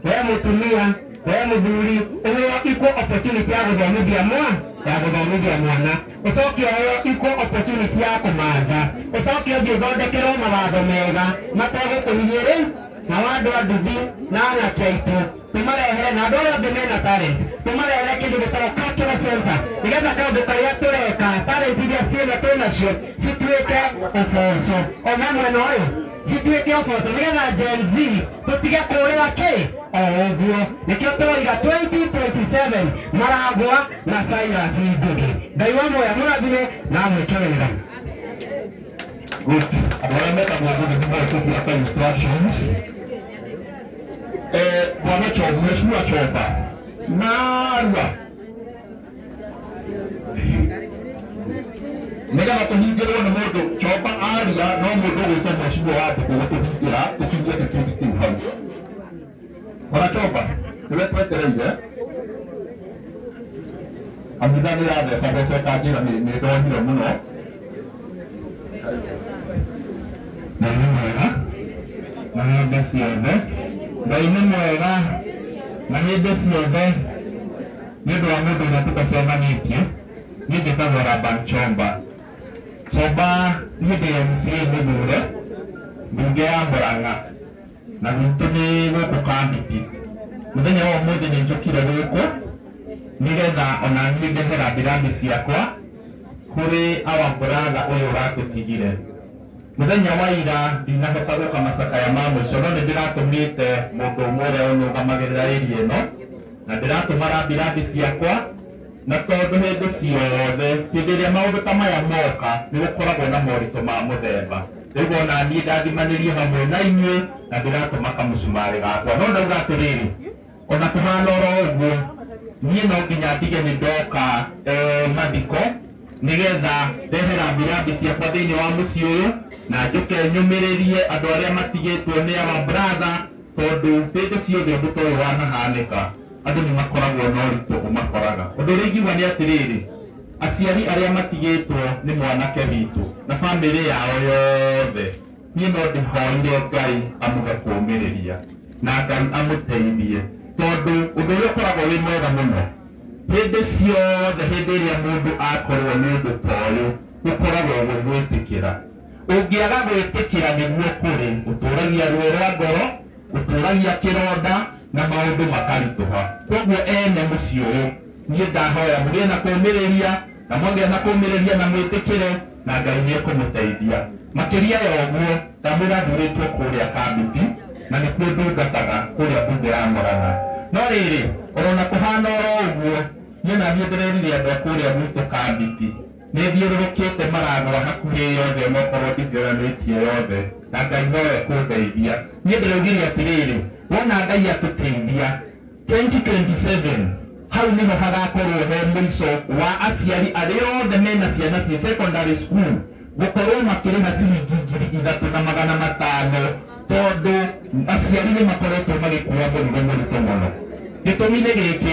we mũtumia we mũthuri ũheo equal opportunity ya gũthomithia mwana ũcokie ũheo equal opportunity ya kũmatha ũcokie ũthiĩ ũthondekerwo mawatho mega mategũkũhinyia rĩu na andũ a nduthi na anake aitũ tũmarehere na andũ arĩa othe mena talent tũmarehere kĩndũ gĩtagwo cultural center nĩgetha kaũndũ karĩa tũreka talent iria ciĩna twĩnacio cituĩke ũboco ona mwena ũyũ cituĩke ũboco nĩgetha Gen Z tũtige kũũrĩra kĩ o ũguo nĩkĩo tũroiga 2027 Marangwa na Cyrus Ngũgĩ Ngai wa muoya mũrathime na mwĩke wĩra good abara meta mwanzo ni mbona tufuata instructions bwana Choba mheshimiwa Choba narwa nega batuhingĩrwo nĩ mũndũ Choba aria no mũndũ gwĩtwo mheshimiwa wake gũtũhingĩra tũkinyie kĩkundi kĩu hau bwana Choba nĩwe twetereire amitha nĩ yatheca kanjĩra nĩ ndonire mũno Ngai nĩ mwega na hĩndĩ ciothe Ngai nĩ mwega na hĩndĩ ciothe nĩ ũndũ wa mũndũ ũrĩa tũtacemanĩtie niĩ njĩtagwo Laban Chomba niĩ ndĩ MCA mũthure mbunge ya Mũrang'a na gwitũ nĩ gũkũ Kambiti mũthenya wa ũmũthĩ nĩ njũkire gũkũ nĩgetha ona niĩ ndehe rambirambi ciakwa kũrĩ our brother ũyũ ũratũtigire mũthenya wa ira ndinahota gũka macakaya ma mũico no nĩ ndĩratũmĩte mũndũ ũmwe ũrĩa ũnũgamagĩrĩra ĩria ĩno na ndĩratũma rambirambi ciakwa na tondũ hĩndĩ ciothe hĩndĩ ĩrĩa maũndũ ta maya moka nĩ gũkoragwo na moritũ ma mũthemba rĩu ona niĩ ndathimanĩrio hamwe na inyuĩ na ndĩratũma kamũcumarĩ gakwa no ndauga atĩrĩrĩ ona kũhana oro ũguo niĩ no nginya ndige nĩ ndoka mathiko nigetha ndehera birambi ciakwa thiini wa mucii uyu na njuke nyumirerie andu aria matigitwo ni aba brother tondu hĩndĩ ciothe ũndũ ta ũyũ wanahanĩka andũ nĩ makoragwo na ũritũ ũmakoraga. Ũndũ ũrĩa ingiuga nĩ atĩrĩrĩ, aciari arĩa matigĩtwo nĩ mwanake witũ na bamĩrĩ yao yothe, niĩ no ndĩhoire Ngai amũhe kũũmĩrĩria na Ngai amũteithie, tondũ ũndũ ũrĩa ũkoragwo wĩ mwega mũno hĩndĩ ciothe, hĩndĩ ĩrĩa mũndũ akorwo nĩ ũndũ ta ũyũ ũkoragwo gwĩtĩkĩra. Ũngĩaga gwĩtĩkĩra nĩguo kũrĩ ũtũũragia ruo rwa ngoro, ũtũũragia kĩronda na maũndũ makaritũha. Koguo ene mũciĩ ũyũ niĩ ndahoya mũgĩe na kũũmĩrĩria na mwagĩa na kũũmĩrĩria na mwĩtĩkĩre na Ngai nĩ ekũmũteithia. Makĩria ya ũguo ndamwĩra ndũrĩtwo kũrĩa Kambiti na nĩkuo ndungataga kũrĩa mbunge ya Mũrang'a. No rĩrĩ ona kũhana oro ũguo niĩ na niĩ ndĩrerire andũ a kũrĩa gwitũ Kambiti nĩ thiũrũrũkĩte Maragwa hakuhĩ yothe onokorwo ndingĩranĩtie yothe na Ngai no ekũndeithia. Niĩ ndĩraugire atĩrĩrĩ, wona Ngai atũteithia 2027 hau nĩho hagakorwo he mũico wa aciari arĩa othe mena ciana cia secondary school gũkorwo makĩrĩha ciringi 3,500 tondũ aciari nĩ makoretwo magĩkua mũrigo mũritũ mũno. Gĩtũmi nĩ gĩkĩ,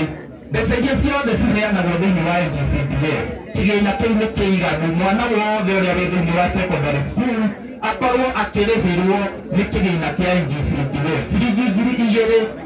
mbeca iria ciothe ciheanagwo thĩinĩ wa NGCDF, kĩgĩna kĩu nĩ kĩiganu mwana wothe ũrĩa wĩ thĩinĩ wa secondary school akorwo akĩrĩhĩrwo nĩ kĩgĩna kĩa NGCDF ciringi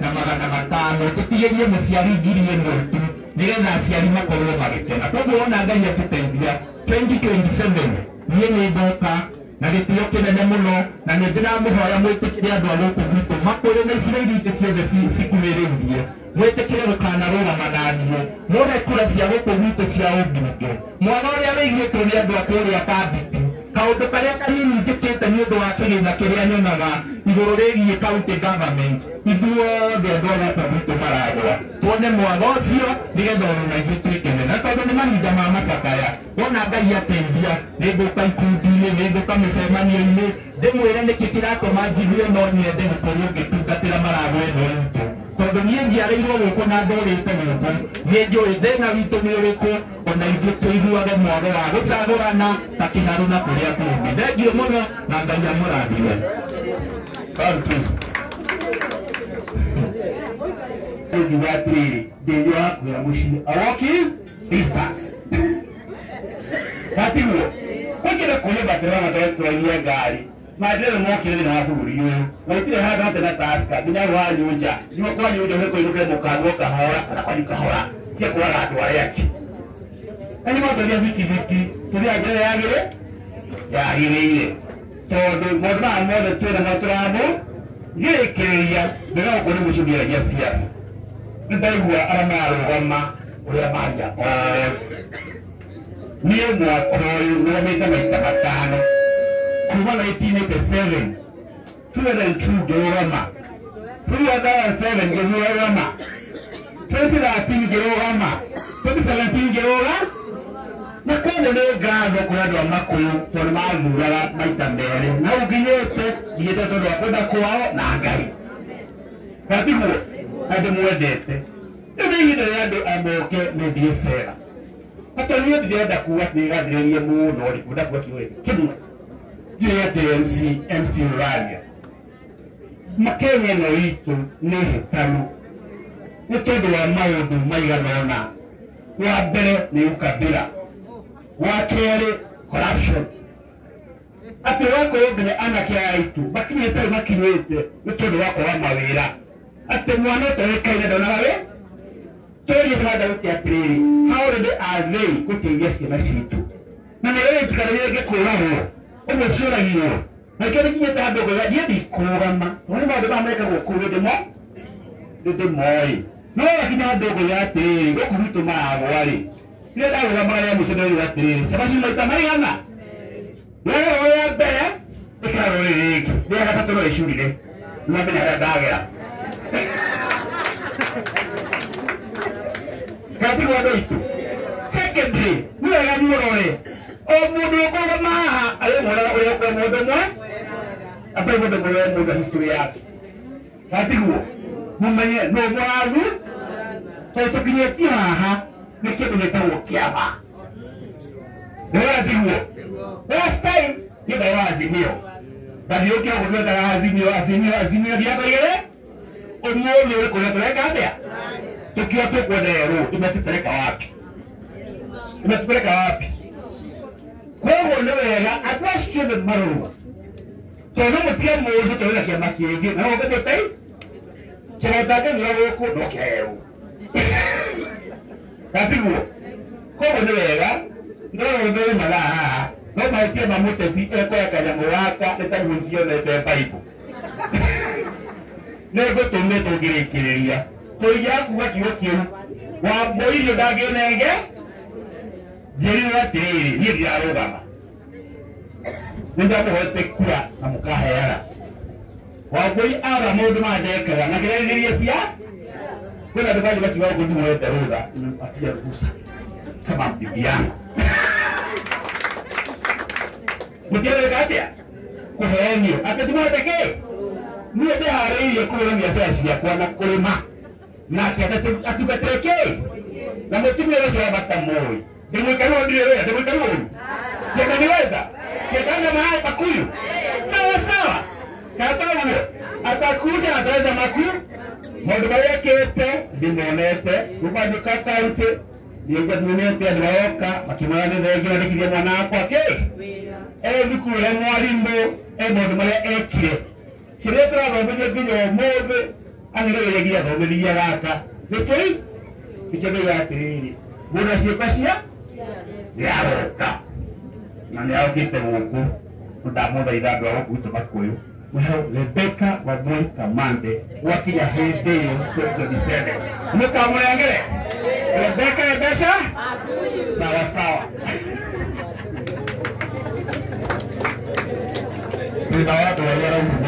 2,500, tũtigĩrie mũciari 1,000 tu nĩgetha aciari makorwo magĩkena. Koguo ona Ngai atũteithia 2027 niĩ nĩ ndoka na gĩtĩo kĩnene mũno na nĩ ndĩramũhoya mwĩtĩkĩre andũ a gũkũ gwitũ makũrĩ na icigo ingĩ ciothe cikuhĩrĩirie, mwĩtĩkĩre gũkanarũgama na niĩ mũhe kura cia gũkũ gwitũ cia ũmbunge. Mwana ũrĩa wĩigĩtwo nĩ andũ a kũrĩa Kambiti, kaũndũ karĩa kanini njĩkĩte nĩ ũndũ wa kĩgĩna kĩrĩa nyonaga igũrũ rĩgiĩ county government, ithuothe andũ a gũkũ gwitũ Maragwa tuone mwaga ũcio nĩgetha ona ithuĩ twĩkene, na tondũ nĩ mahinda ma macakaya. Wona Ngai ateithia nĩ ngũka ikundi-inĩ, nĩ ngũka mĩcemanio-inĩ ndĩmwĩre nĩkĩ kĩratũma njigue no nyende gũkorwo ngĩtungatĩra Maragwa ĩno itũ, tondũ niĩ njiarĩirwo gũkũ na ndũrĩte gũkũ, nĩ njũĩ thĩna witũ nĩ ũrĩkũ, ona ithuĩ tũiguage mwago wa gũcagũrana ta kĩharũ na kũrĩa kũngĩ. Thengiũ mũno na Ngai amũrathime. Ngiuga atĩrĩrĩ, ndĩnyũ wakuya mũciĩ awoki distance gatiguo kwĩngĩre kũrĩa batĩra matũragia ngari mandĩrĩ mokire thĩinĩ wa bũrũri ũyũ na itirĩ handũ hatĩ na taska nginya wanyu nja nĩguo kwanyu nja nĩkũinũkĩre mũkango kahora kana kwanyu kahora tia kũraga andũ arĩa angĩ. Na nĩ matũria wikiviki tũrĩa njĩra yagĩrĩire tondũ maũndũ maya mothe twĩna matũramũ gĩrĩkĩrĩria mbega gũkorwo nĩ gũcũngĩragia siasa. Nĩ ndaigua arĩa mararũgama ũrĩa maria niĩ mwaka ũyũ nĩrũgamĩte maita 5 kuma 1987 2002 ngĩrũgama, 2007 ngĩrũgama, 2013 ngĩrũgama, 2017 ngĩrũgama na kwenda nĩ ngatho kũrĩ andũ a Makũyũ tondũ mathuraga maita merĩ na ũnginyĩte thiĩte tondũ wa kwenda kwao na Ngai. Gatiguo na ndĩmwendete rĩu nĩ ihinda rĩa andũ amoke nĩthiĩ cera. Hata niĩ ndĩrenda kuga ndĩgathĩrĩrie mũno rĩ kwenda kuga kĩũrĩ kĩmwe nginya atĩ MC Rũrania Makenya ĩno itũ nĩ hĩtanu nĩ tondũ wa maũndũ maigana ũna. Wa mbere nĩ ũkabira, wa kerĩ corruption. Atĩ wakorwo nginya anake aitũ makinyĩte nĩ tondũ wa kwaga mawĩra. Atĩ mwana ũtoĩkaine ndonaga wĩ tũrie tũrenda gũtia atĩrĩrĩ, how ready are they gũteithia ciana citũ na nĩ rĩrĩtikanĩrie ngĩkũragwo ũguo ciũragirwo na ikĩrĩ nginyĩte handũ ngauga niĩ ndikũrũgama tondũ nĩ maũndũ maya mekagwo kũu ndĩmoĩ no gakinya handũ ngauga atĩrĩrĩ gũkũ gwitũ Maragwa rĩ rĩrĩa ndarũgamaga rĩa mũico ndauga atĩrĩrĩ cabaci maita maigana rĩrĩa ya mbere ĩkarwo rĩrĩngĩ rĩrĩa gatatũ no ĩcurire nĩmamenya harĩa ndagera. Gatiguo andũ aitũ secondary nĩ wega mũrore o mũndũ ũkũrũgama haha arĩmũraga ũrĩa kwa mũndũ ũmwe atarĩ mũndũ ũmwe mũndũ history yake. Gatiguo mũmenye no mũrathu tondũ tũkinyĩtie haha nĩ kĩndũ gĩtagwo kĩama. Nĩwona tiguo last time nĩ wa Azimio ndathiũke gũtwethaga Azimio ndiambaigĩre ũmũthĩ ũrĩ kũrĩa tũreka atĩa tukiwa tukwenda imetupeleka wapi kwoguo nĩ wega andũ acio nĩ marũrũ tondũ mũtige mũndũ tũrĩ kĩama kĩngĩ na ũngĩ tũtei kĩrotake nĩo gũkũ ndokerũ katiguo kwoguo nĩ wega ndĩrĩ mathaa no mahĩtie mamũteti ekoya kanyamũ gaka nĩtagucionete Bible nĩngũtũme tũngĩrĩkĩrĩria tũiya kuga kiugo kĩu wambũirio ndangĩnenge njĩrirwo atĩrĩrĩ niĩ ndirarũgama nĩndamũhote kura na mũkaheana wambũi ara maũndũ mandekaga na kĩrarĩrĩria cia kwĩna andũ bandi bakiuga ũguo ndimũhete rũtha nimempatia ruhusa kama bibi yangu mũtiareka atĩa kũheanio atĩ ndimũhete kĩ niĩ ndĩharĩirie kũrũra biacara ciakwa na kũrĩma nake atungatĩre kĩ na mũtumia ũcio wabata mũĩ ndĩmwĩkaru ndirĩ wĩra ndĩmwĩkaru ũru ciaka niweza ciakanga mahali Pakuyu sawa kataguo atakuja ataweza makuu maũndũ marĩa ekĩte ndimonete rũbanduka kaunti ndiĩngatũmĩte andũ aoka makĩmwĩra nĩ thengi wandĩkithia mwana wakwa kĩ thukuru ya mwarimũ maũndũ marĩa ekire ciĩrĩa tũrathomithia nginya ũmũthĩ anĩrĩgĩrĩgia athomithia gaka nĩkĩ ikĩmĩga atĩrĩrĩ mũndũ ciĩko cia nĩaroka na nĩaũkĩte gũkũ ndamũthaitha andũ a gũkũ gwitũ Makuyu mũheo Rebecca Wambui Kamande gwakinya hĩndĩ ĩyo 2027 mũkamũrengere Rebecca mbeca sawa thĩna wa andũ arĩa arauma